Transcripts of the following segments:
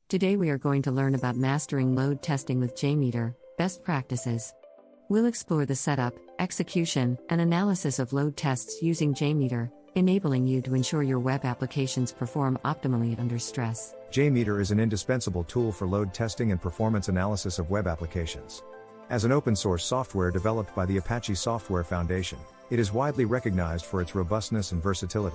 Today we are going to learn about mastering load testing with JMeter, best practices. We'll explore the setup, execution, and analysis of load tests using JMeter, enabling you to ensure your web applications perform optimally under stress. JMeter is an indispensable tool for load testing and performance analysis of web applications. As an open-source software developed by the Apache Software Foundation, it is widely recognized for its robustness and versatility.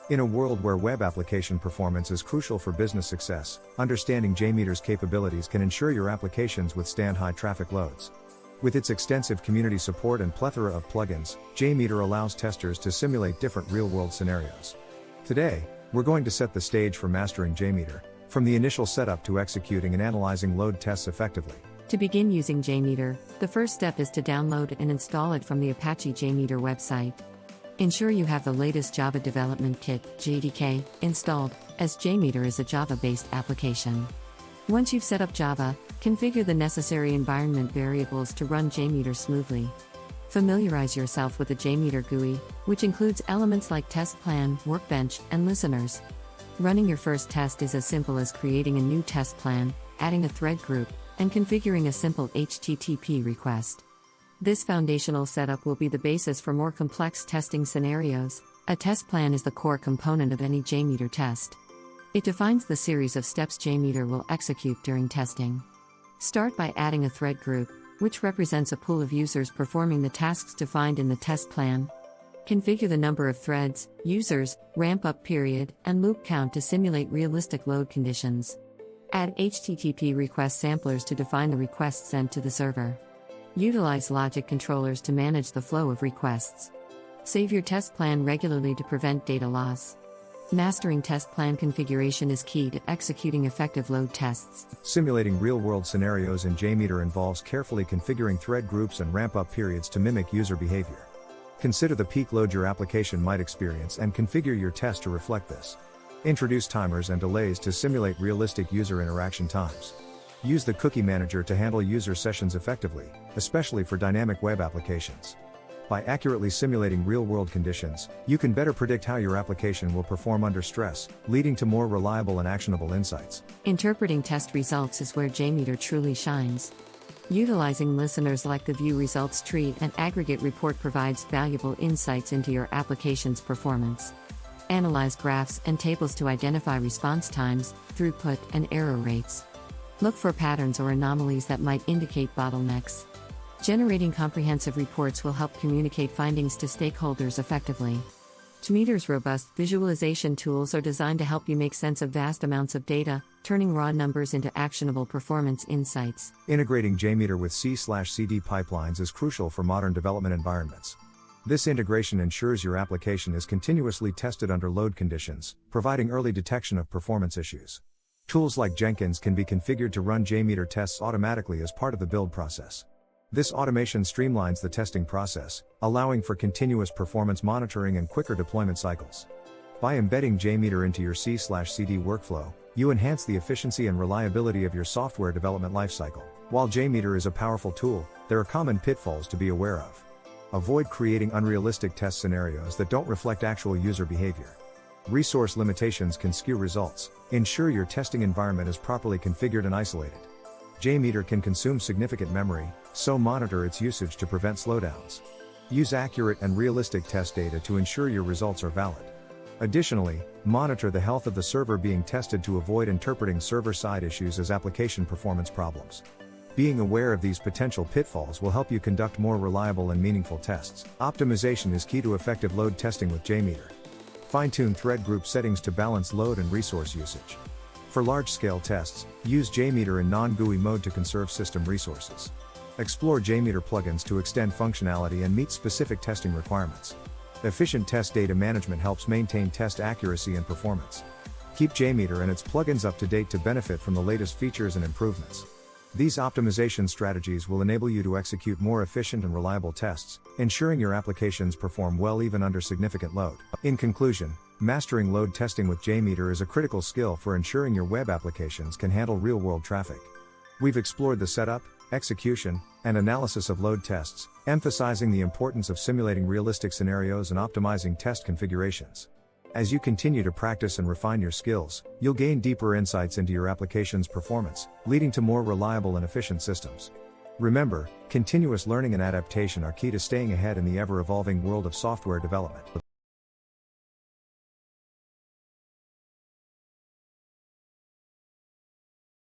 In a world where web application performance is crucial for business success, understanding JMeter's capabilities can ensure your applications withstand high traffic loads. With its extensive community support and plethora of plugins, JMeter allows testers to simulate different real-world scenarios. Today, we're going to set the stage for mastering JMeter, from the initial setup to executing and analyzing load tests effectively. To begin using JMeter, the first step is to download and install it from the Apache JMeter website. Ensure you have the latest Java Development Kit (JDK) installed, as JMeter is a Java-based application. Once you've set up Java, configure the necessary environment variables to run JMeter smoothly. Familiarize yourself with the JMeter GUI, which includes elements like test plan, workbench, and listeners. Running your first test is as simple as creating a new test plan, adding a thread group, and configuring a simple HTTP request. This foundational setup will be the basis for more complex testing scenarios. A test plan is the core component of any JMeter test. It defines the series of steps JMeter will execute during testing. Start by adding a thread group, which represents a pool of users performing the tasks defined in the test plan. Configure the number of threads, users, ramp-up period, and loop count to simulate realistic load conditions. Add HTTP request samplers to define the requests sent to the server. Utilize logic controllers to manage the flow of requests. Save your test plan regularly to prevent data loss. Mastering test plan configuration is key to executing effective load tests. Simulating real-world scenarios in JMeter involves carefully configuring thread groups and ramp-up periods to mimic user behavior. Consider the peak load your application might experience and configure your test to reflect this. Introduce timers and delays to simulate realistic user interaction times. Use the cookie manager to handle user sessions effectively, especially for dynamic web applications. By accurately simulating real-world conditions, you can better predict how your application will perform under stress, leading to more reliable and actionable insights. Interpreting test results is where JMeter truly shines. Utilizing listeners like the view results tree and aggregate report provides valuable insights into your application's performance. Analyze graphs and tables to identify response times, throughput, and error rates. Look for patterns or anomalies that might indicate bottlenecks. Generating comprehensive reports will help communicate findings to stakeholders effectively. JMeter's robust visualization tools are designed to help you make sense of vast amounts of data, turning raw numbers into actionable performance insights. Integrating JMeter with C/CD pipelines is crucial for modern development environments. This integration ensures your application is continuously tested under load conditions, providing early detection of performance issues. Tools like Jenkins can be configured to run JMeter tests automatically as part of the build process. This automation streamlines the testing process, allowing for continuous performance monitoring and quicker deployment cycles. By embedding JMeter into your C/CD workflow, you enhance the efficiency and reliability of your software development lifecycle. While JMeter is a powerful tool, there are common pitfalls to be aware of. Avoid creating unrealistic test scenarios that don't reflect actual user behavior. Resource limitations can skew results. Ensure your testing environment is properly configured and isolated. JMeter can consume significant memory, so monitor its usage to prevent slowdowns. Use accurate and realistic test data to ensure your results are valid. Additionally, monitor the health of the server being tested to avoid interpreting server-side issues as application performance problems. Being aware of these potential pitfalls will help you conduct more reliable and meaningful tests. Optimization is key to effective load testing with JMeter. Fine-tune thread group settings to balance load and resource usage. For large-scale tests, use JMeter in non-GUI mode to conserve system resources. Explore JMeter plugins to extend functionality and meet specific testing requirements. Efficient test data management helps maintain test accuracy and performance. Keep JMeter and its plugins up to date to benefit from the latest features and improvements. These optimization strategies will enable you to execute more efficient and reliable tests, ensuring your applications perform well even under significant load. In conclusion, mastering load testing with JMeter is a critical skill for ensuring your web applications can handle real-world traffic. We've explored the setup, execution, and analysis of load tests, emphasizing the importance of simulating realistic scenarios and optimizing test configurations. As you continue to practice and refine your skills, you'll gain deeper insights into your application's performance, leading to more reliable and efficient systems. Remember, continuous learning and adaptation are key to staying ahead in the ever-evolving world of software development.